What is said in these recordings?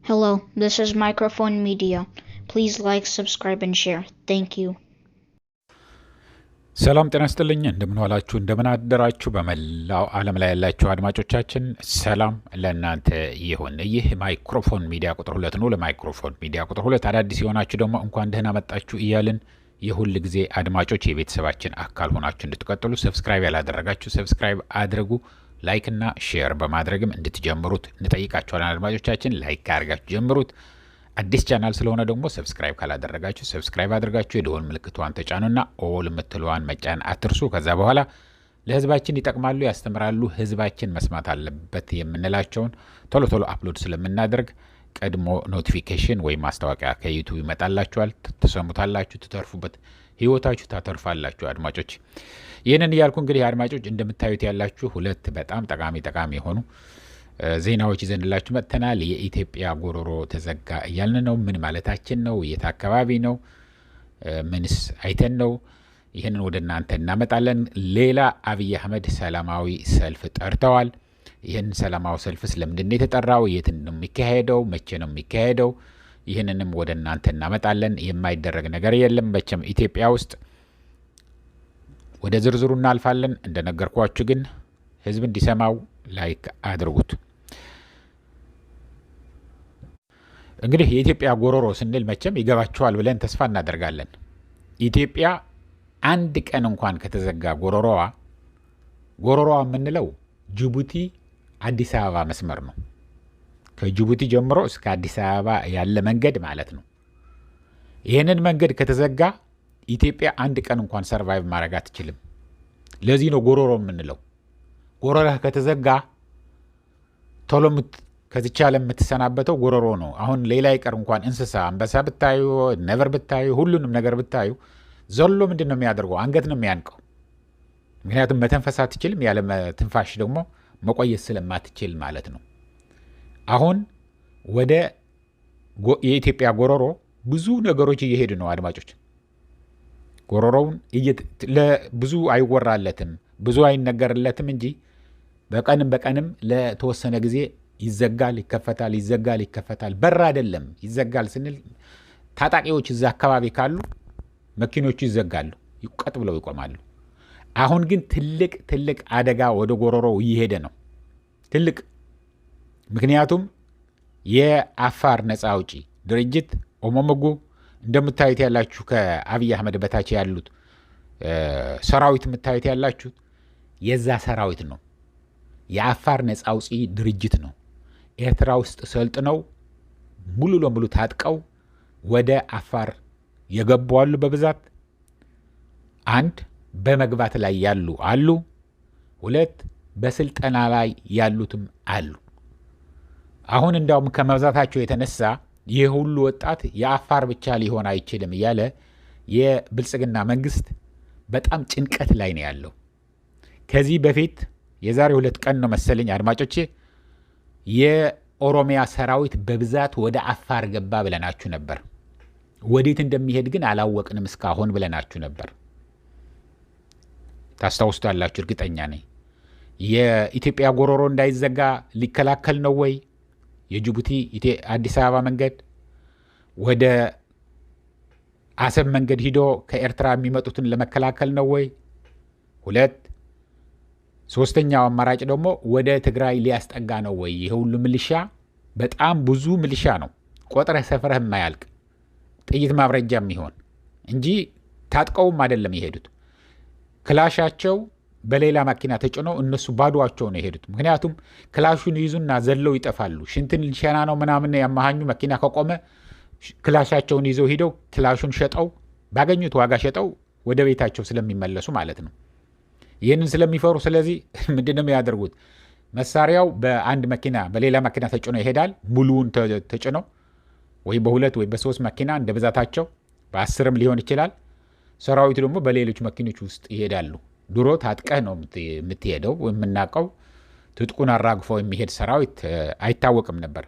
Hello, this is Microphone Media. Please like, subscribe, and share. Thank you. ሰላም ጤና ይስጥልኝ። እንደምን ዋላችሁ፣ እንደምን አደራችሁ። በመላው ዓለም ላይ ያላችሁ አድማጮቻችን ሰላም ለእናንተ ይሁን። ይህ ማይክሮፎን ሚዲያ ቁጥር 2 ነው። ለማይክሮፎን ሚዲያ ቁጥር 2 አዳዲስ የሆናችሁ ደግሞ እንኳን ደህና መጣችሁ እያልን የሁል ጊዜ አድማጮች የቤተሰባችን አካል ሆናችሁ እንድትቀጥሉ ሰብስክራይብ ያላደረጋችሁ ሰብስክራይብ አድርጉ። ላይክ እና ሼር በማድረግም እንድትጀምሩት እንጠይቃችኋለን። አድማጮቻችን ላይክ አድርጋችሁ ጀምሩት። አዲስ ቻናል ስለሆነ ደግሞ ሰብስክራይብ ካላደረጋችሁ ሰብስክራይብ አድርጋችሁ የደወል ምልክቷን ተጫኑና ኦል የምትለዋን መጫን አትርሱ። ከዛ በኋላ ለህዝባችን ይጠቅማሉ፣ ያስተምራሉ፣ ህዝባችን መስማት አለበት የምንላቸውን ቶሎ ቶሎ አፕሎድ ስለምናደርግ ቀድሞ ኖቲፊኬሽን ወይም ማስታወቂያ ከዩቱብ ይመጣላችኋል። ትሰሙታላችሁ፣ ትተርፉበት፣ ህይወታችሁ ታተርፋላችሁ። አድማጮች ይህንን እያልኩ እንግዲህ አድማጮች እንደምታዩት ያላችሁ ሁለት በጣም ጠቃሚ የሆኑ ዜናዎች ይዘንላችሁ መጥተናል። የኢትዮጵያ ጎሮሮ ተዘጋ እያልን ነው። ምን ማለታችን ነው? የት አካባቢ ነው? ምንስ አይተን ነው? ይህንን ወደ እናንተ እናመጣለን። ሌላ አብይ አህመድ ሰላማዊ ሰልፍ ጠርተዋል። ይህን ሰላማዊ ሰልፍስ ለምንድን ነው የተጠራው? የት ነው የሚካሄደው? መቼ ነው የሚካሄደው? ይህንንም ወደ እናንተ እናመጣለን። የማይደረግ ነገር የለም መቼም ኢትዮጵያ ውስጥ። ወደ ዝርዝሩ እናልፋለን። እንደነገርኳችሁ ግን ህዝብ እንዲሰማው ላይክ አድርጉት። እንግዲህ የኢትዮጵያ ጎሮሮ ስንል መቼም ይገባችኋል ብለን ተስፋ እናደርጋለን። ኢትዮጵያ አንድ ቀን እንኳን ከተዘጋ ጎሮሮዋ የምንለው ጅቡቲ አዲስ አበባ መስመር ነው። ከጅቡቲ ጀምሮ እስከ አዲስ አበባ ያለ መንገድ ማለት ነው። ይህንን መንገድ ከተዘጋ ኢትዮጵያ አንድ ቀን እንኳን ሰርቫይቭ ማድረግ አትችልም። ለዚህ ነው ጎሮሮ የምንለው። ጎሮሮ ከተዘጋ ቶሎ ከዚች ዓለም የምትሰናበተው ጎሮሮ ነው። አሁን ሌላ ይቀር እንኳን እንስሳ አንበሳ ብታዩ፣ ነብር ብታዩ፣ ሁሉንም ነገር ብታዩ ዘሎ ምንድን ነው የሚያደርገው? አንገት ነው የሚያንቀው። ምክንያቱም መተንፈስ አትችልም። ያለ ትንፋሽ ደግሞ መቆየት ስለማትችል ማለት ነው። አሁን ወደ የኢትዮጵያ ጎሮሮ ብዙ ነገሮች እየሄዱ ነው አድማጮች። ጎሮሮውን ብዙ አይወራለትም፣ ብዙ አይነገርለትም እንጂ በቀንም ለተወሰነ ጊዜ ይዘጋል፣ ይከፈታል፣ ይዘጋል፣ ይከፈታል። በር አይደለም። ይዘጋል ስንል ታጣቂዎች እዛ አካባቢ ካሉ መኪኖቹ ይዘጋሉ፣ ቀጥ ብለው ይቆማሉ። አሁን ግን ትልቅ አደጋ ወደ ጎሮሮው እየሄደ ነው። ትልቅ ምክንያቱም የአፋር ነፃ አውጪ ድርጅት ኦሞመጎ እንደምታዩት ያላችሁ ከአብይ አህመድ በታች ያሉት ሰራዊት የምታዩት ያላችሁ የዛ ሰራዊት ነው። የአፋር ነፃ አውጪ ድርጅት ነው። ኤርትራ ውስጥ ሰልጥነው ሙሉ ለሙሉ ታጥቀው ወደ አፋር የገቡ አሉ በብዛት። አንድ በመግባት ላይ ያሉ አሉ። ሁለት በስልጠና ላይ ያሉትም አሉ። አሁን እንዳውም ከመብዛታቸው የተነሳ ይህ ሁሉ ወጣት የአፋር ብቻ ሊሆን አይችልም እያለ የብልጽግና መንግስት በጣም ጭንቀት ላይ ነው ያለው። ከዚህ በፊት የዛሬ 2 ቀን ነው መሰለኝ አድማጮቼ የኦሮሚያ ሰራዊት በብዛት ወደ አፋር ገባ ብለናችሁ ነበር። ወዴት እንደሚሄድ ግን አላወቅንም እስካሁን ብለናችሁ ነበር። ታስታውሱታላችሁ እርግጠኛ ነኝ። የኢትዮጵያ ጎሮሮ እንዳይዘጋ ሊከላከል ነው ወይ? የጅቡቲ አዲስ አበባ መንገድ ወደ አሰብ መንገድ ሂዶ ከኤርትራ የሚመጡትን ለመከላከል ነው ወይ? ሁለት ሶስተኛው አማራጭ ደግሞ ወደ ትግራይ ሊያስጠጋ ነው ወይ? ይሄ ሁሉ ሚሊሻ በጣም ብዙ ሚሊሻ ነው። ቆጥረህ ሰፍረህ የማያልቅ ጥይት ማብረጃ የሚሆን እንጂ ታጥቀውም አይደለም የሄዱት። ክላሻቸው በሌላ መኪና ተጭነው እነሱ ባዶዋቸው ነው የሄዱት። ምክንያቱም ክላሹን ይዙና ዘለው ይጠፋሉ። ሽንትን ሸና ነው ምናምን ያማሃኙ መኪና ከቆመ ክላሻቸውን ይዘው ሂደው ክላሹን ሸጠው ባገኙት ዋጋ ሸጠው ወደ ቤታቸው ስለሚመለሱ ማለት ነው። ይህንን ስለሚፈሩ ስለዚህ ምንድነው የሚያደርጉት? መሳሪያው በአንድ መኪና በሌላ መኪና ተጭኖ ይሄዳል። ሙሉውን ተጭነው ወይ በ2 ወይ በ3 መኪና እንደ ብዛታቸው በ10ም ሊሆን ይችላል። ሰራዊቱ ደግሞ በሌሎች መኪኖች ውስጥ ይሄዳሉ። ድሮ ታጥቀህ ነው የምትሄደው። የምናውቀው ትጥቁን አራግፎ የሚሄድ ሰራዊት አይታወቅም ነበር።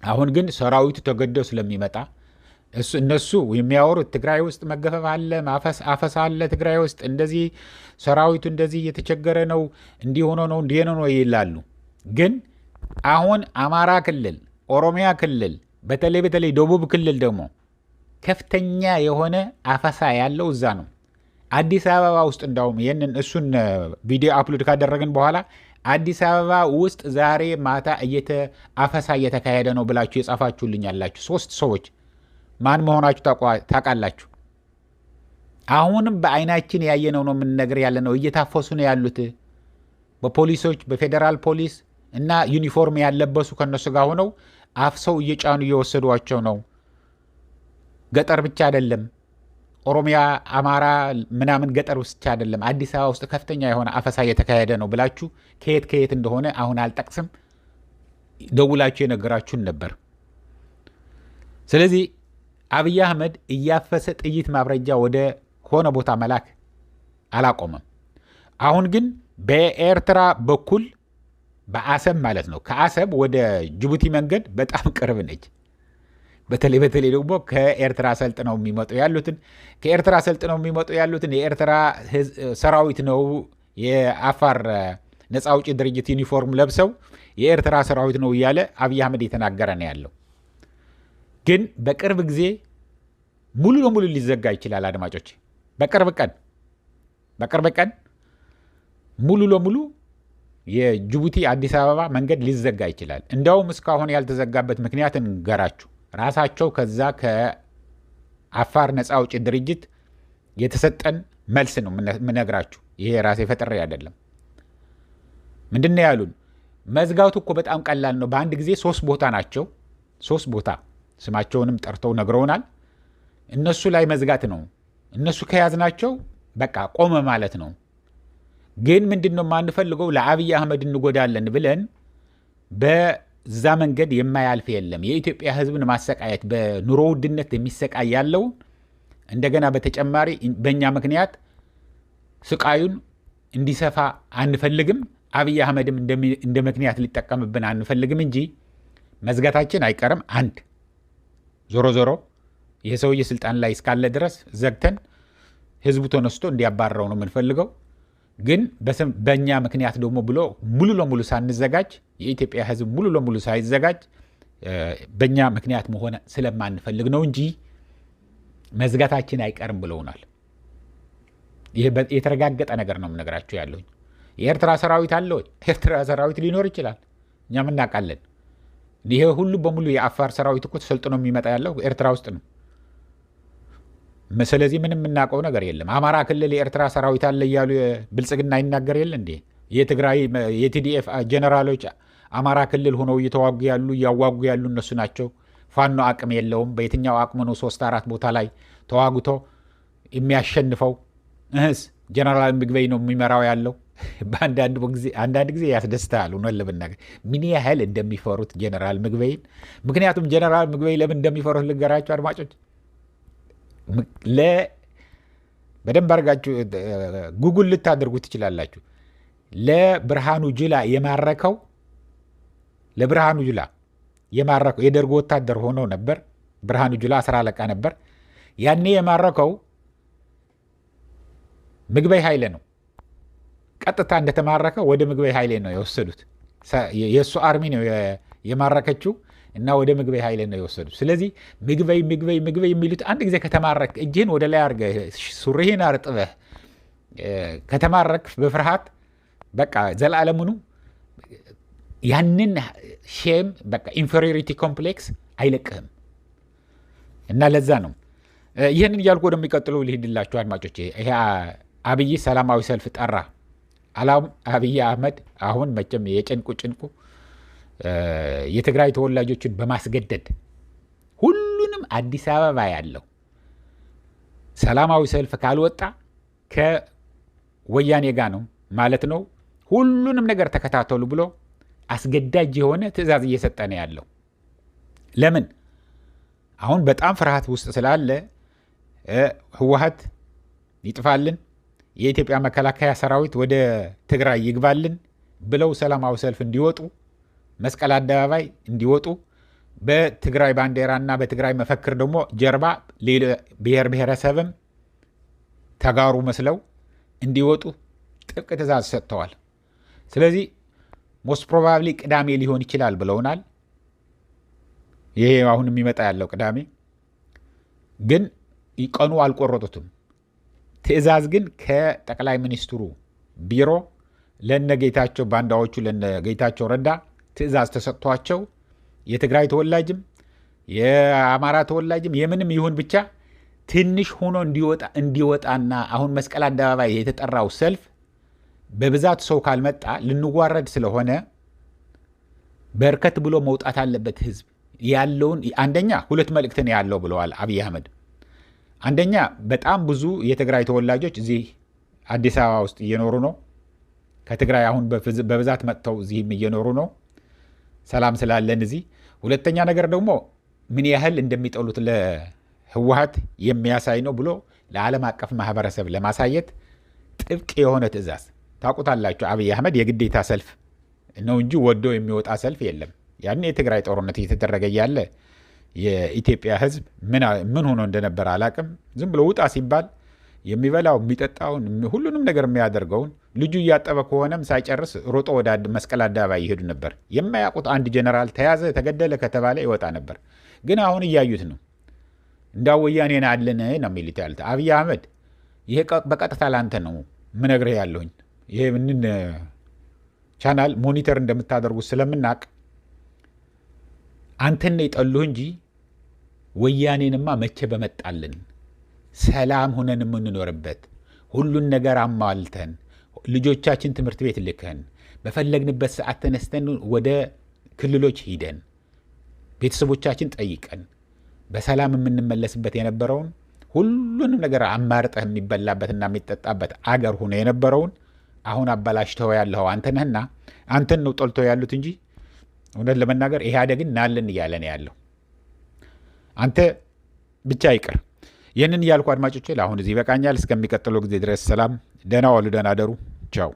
አሁን ግን ሰራዊቱ ተገደው ስለሚመጣ እነሱ የሚያወሩት ትግራይ ውስጥ መገፈፍ አለ፣ አፈሳ አለ፣ ትግራይ ውስጥ እንደዚህ ሰራዊቱ እንደዚህ እየተቸገረ ነው፣ እንዲሆነ ነው ይላሉ። ግን አሁን አማራ ክልል ኦሮሚያ ክልል በተለይ ደቡብ ክልል ደግሞ ከፍተኛ የሆነ አፈሳ ያለው እዛ ነው። አዲስ አበባ ውስጥ እንዳውም ይህንን እሱን ቪዲዮ አፕሎድ ካደረግን በኋላ አዲስ አበባ ውስጥ ዛሬ ማታ አፈሳ እየተካሄደ ነው ብላችሁ የጻፋችሁልኝ ያላችሁ 3 ሰዎች ማን መሆናችሁ ታውቃላችሁ? አሁንም በአይናችን ያየነው ነው የምንነግር ያለ ነው። እየታፈሱ ነው ያሉት በፖሊሶች በፌዴራል ፖሊስ እና ዩኒፎርም ያለበሱ ከነሱ ጋር ሆነው አፍሰው እየጫኑ እየወሰዷቸው ነው። ገጠር ብቻ አይደለም፣ ኦሮሚያ፣ አማራ ምናምን ገጠር ውስጥ ብቻ አይደለም፣ አዲስ አበባ ውስጥ ከፍተኛ የሆነ አፈሳ እየተካሄደ ነው ብላችሁ ከየት እንደሆነ አሁን አልጠቅስም ደውላችሁ የነገራችሁን ነበር። ስለዚህ አብይ አህመድ እያፈሰ ጥይት ማብረጃ ወደ ሆነ ቦታ መላክ አላቆመም። አሁን ግን በኤርትራ በኩል በአሰብ ማለት ነው፣ ከአሰብ ወደ ጅቡቲ መንገድ በጣም ቅርብ ነች። በተለይ ደግሞ ከኤርትራ ሰልጥነው የሚመጡ ያሉትን የኤርትራ ሰራዊት ነው፣ የአፋር ነፃ አውጪ ድርጅት ዩኒፎርም ለብሰው የኤርትራ ሰራዊት ነው እያለ አብይ አህመድ የተናገረ ነው ያለው። ግን በቅርብ ጊዜ ሙሉ ለሙሉ ሊዘጋ ይችላል። አድማጮች፣ በቅርብ ቀን ሙሉ ለሙሉ የጅቡቲ አዲስ አበባ መንገድ ሊዘጋ ይችላል። እንደውም እስካሁን ያልተዘጋበት ምክንያት እንገራችሁ። ራሳቸው ከዛ ከአፋር ነፃ አውጪ ድርጅት የተሰጠን መልስ ነው የምነግራችሁ። ይሄ ራሴ ፈጥሬ አይደለም። ምንድነው ያሉን? መዝጋቱ እኮ በጣም ቀላል ነው። በአንድ ጊዜ 3 ቦታ ናቸው። 3 ቦታ ስማቸውንም ጠርተው ነግረውናል። እነሱ ላይ መዝጋት ነው። እነሱ ከያዝናቸው በቃ ቆመ ማለት ነው። ግን ምንድነው የማንፈልገው? ለአብይ አህመድ እንጎዳለን ብለን በዛ መንገድ የማያልፍ የለም። የኢትዮጵያ ሕዝብን ማሰቃየት፣ በኑሮ ውድነት የሚሰቃይ ያለው እንደገና በተጨማሪ በእኛ ምክንያት ስቃዩን እንዲሰፋ አንፈልግም። አብይ አህመድም እንደ ምክንያት ሊጠቀምብን አንፈልግም እንጂ መዝጋታችን አይቀርም። ዞሮ ይህ ሰውዬ ስልጣን ላይ እስካለ ድረስ ዘግተን ህዝቡ ተነስቶ እንዲያባረው ነው የምንፈልገው። ግን በእኛ ምክንያት ደግሞ ብሎ ሙሉ ለሙሉ ሳንዘጋጅ፣ የኢትዮጵያ ህዝብ ሙሉ ለሙሉ ሳይዘጋጅ በእኛ ምክንያት መሆን ስለማንፈልግ ነው እንጂ መዝጋታችን አይቀርም ብለውናል። ይህ የተረጋገጠ ነገር ነው የምነግራችሁ ያለሁኝ። የኤርትራ ሰራዊት አለ ወይ? ኤርትራ ሰራዊት ሊኖር ይችላል፣ እኛም እናውቃለን። ይሄ ሁሉ በሙሉ የአፋር ሰራዊት እኮ ተሰልጥኖ የሚመጣ ያለው ኤርትራ ውስጥ ነው። ስለዚህ ምንም የምናውቀው ነገር የለም። አማራ ክልል የኤርትራ ሰራዊት አለ እያሉ ብልጽግና ይናገር የለ እንዴ? የትግራይ የቲዲኤፍ ጀነራሎች አማራ ክልል ሆነው እያዋጉ ያሉ እነሱ ናቸው። ፋኖ አቅም የለውም። በየትኛው አቅም ነው 3-4 ቦታ ላይ ተዋጉቶ የሚያሸንፈው? ጀነራል ምግበይ ነው የሚመራው ያለው። አንዳንድ ጊዜ ያስደስታል እውነት ለመናገር ምን ያህል እንደሚፈሩት ጀነራል ምግበይን። ምክንያቱም ጀነራል ምግበይ ለምን እንደሚፈሩት ልንገራቸው አድማጮች። በደንብ አድርጋችሁ ጉጉል ልታደርጉ ትችላላችሁ። ለብርሃኑ ጁላ የማረከው የደርግ ወታደር ሆኖ ነበር። ብርሃኑ ጁላ 10 አለቃ ነበር። ያኔ የማረከው ምግበይ ኃይሌ ነው። ቀጥታ እንደተማረከ ወደ ምግበይ ኃይሌ ነው የወሰዱት። የእሱ አርሚ ነው የማረከችው እና ወደ ምግበይ ኃይሌ ነው የወሰዱት። ስለዚህ ምግበይ የሚሉት አንድ ጊዜ ከተማረክ እጅህን ወደ ላይ አድርገህ ሱሪህን አርጥበህ ከተማረክ በፍርሃት በቃ ዘላለሙኑ ያንን ሼም በቃ ኢንፌሪዮሪቲ ኮምፕሌክስ አይለቅህም። እና ለዛ ነው ይህንን እያልኩ ወደሚቀጥለው ልሂድላችሁ አድማጮች። ይሄ አብይ ሰላማዊ ሰልፍ ጠራ። አብይ አህመድ አሁን መቼም ጭንቁ የትግራይ ተወላጆችን በማስገደድ ሁሉንም አዲስ አበባ ያለው ሰላማዊ ሰልፍ ካልወጣ ከወያኔ ጋር ነው ማለት ነው፣ ሁሉንም ነገር ተከታተሉ ብሎ አስገዳጅ የሆነ ትዕዛዝ እየሰጠ ነው ያለው። ለምን? አሁን በጣም ፍርሃት ውስጥ ስላለ ህወሓት ይጥፋልን፣ የኢትዮጵያ መከላከያ ሰራዊት ወደ ትግራይ ይግባልን ብለው ሰላማዊ ሰልፍ እንዲወጡ፣ መስቀል አደባባይ እንዲወጡ፣ በትግራይ ባንዲራና በትግራይ መፈክር ደግሞ ጀርባ ብሔር ብሔረሰብም ተጋሩ መስለው እንዲወጡ ጥብቅ ትዕዛዝ ሰጥተዋል። ስለዚህ ሞስት ፕሮባብሊ ቅዳሜ ሊሆን ይችላል ብለውናል። ይሄ አሁን የሚመጣ ያለው ቅዳሜ ግን ቀኑ አልቆረጡትም። ትዕዛዝ ግን ከጠቅላይ ሚኒስትሩ ቢሮ ለነጌታቸው ባንዳዎቹ ለነጌታቸው ረዳ ትዕዛዝ ተሰጥቷቸው የትግራይ ተወላጅም የአማራ ተወላጅም የምንም ይሁን ብቻ ትንሽ ሆኖ እንዲወጣና አሁን መስቀል አደባባይ የተጠራው ሰልፍ በብዛት ሰው ካልመጣ ልንዋረድ ስለሆነ በርከት ብሎ መውጣት አለበት ህዝብ ያለውን። አንደኛ ሁለት መልእክትን ያለው ብለዋል አብይ አህመድ። አንደኛ በጣም ብዙ የትግራይ ተወላጆች እዚህ አዲስ አበባ ውስጥ እየኖሩ ነው። ከትግራይ አሁን በብዛት መጥተው እዚህም እየኖሩ ነው፣ ሰላም ስላለን እዚህ። ሁለተኛ ነገር ደግሞ ምን ያህል እንደሚጠሉት ለህወሓት የሚያሳይ ነው ብሎ ለዓለም አቀፍ ማህበረሰብ ለማሳየት ጥብቅ የሆነ ትዕዛዝ። ታውቁታላችሁ አብይ አህመድ የግዴታ ሰልፍ ነው እንጂ ወዶ የሚወጣ ሰልፍ የለም። ያን የትግራይ ጦርነት እየተደረገ ያለ የኢትዮጵያ ህዝብ ምን ሆኖ እንደነበረ አላቅም። ዝም ብሎ ውጣ ሲባል የሚበላው የሚጠጣውን ሁሉንም ነገር የሚያደርገውን ልጁ እያጠበ ከሆነም ሳይጨርስ ሮጦ ወደ መስቀል አደባባይ ይሄዱ ነበር። የማያውቁት አንድ ጀነራል ተያዘ ተገደለ ከተባለ ይወጣ ነበር። ግን አሁን እያዩት ነው። እንዳው ወያኔን አለን ነው የሚሉት ያሉት አብይ አህመድ። ይሄ በቀጥታ ላንተ ነው ምነግርህ ያለሁኝ። ይሄ ምን ቻናል ሞኒተር እንደምታደርጉ ስለምናቅ አንተን ነው ይጠሉህ እንጂ ወያኔንማ መቼ በመጣልን ሰላም ሆነን የምንኖርበት ሁሉን ነገር አሟልተን ልጆቻችን ትምህርት ቤት ልከን በፈለግንበት ሰዓት ተነስተን ወደ ክልሎች ሂደን ቤተሰቦቻችን ጠይቀን በሰላም የምንመለስበት የነበረውን ሁሉንም ነገር አማርጠህ የሚበላበትና የሚጠጣበት አገር ሆኖ የነበረውን አሁን አባላሽተው ያለው አንተ ነህና አንተን ነው ጠልቶ ያሉት እንጂ እውነት ለመናገር ኢህአዴግን ናልን እያለ ነው ያለው። አንተ ብቻ ይቅር። ይህንን እያልኩ አድማጮቼ ለአሁን እዚህ ይበቃኛል። እስከሚቀጥለው ጊዜ ድረስ ሰላም፣ ደህና ዋሉ፣ ደህና አደሩ። ቻው።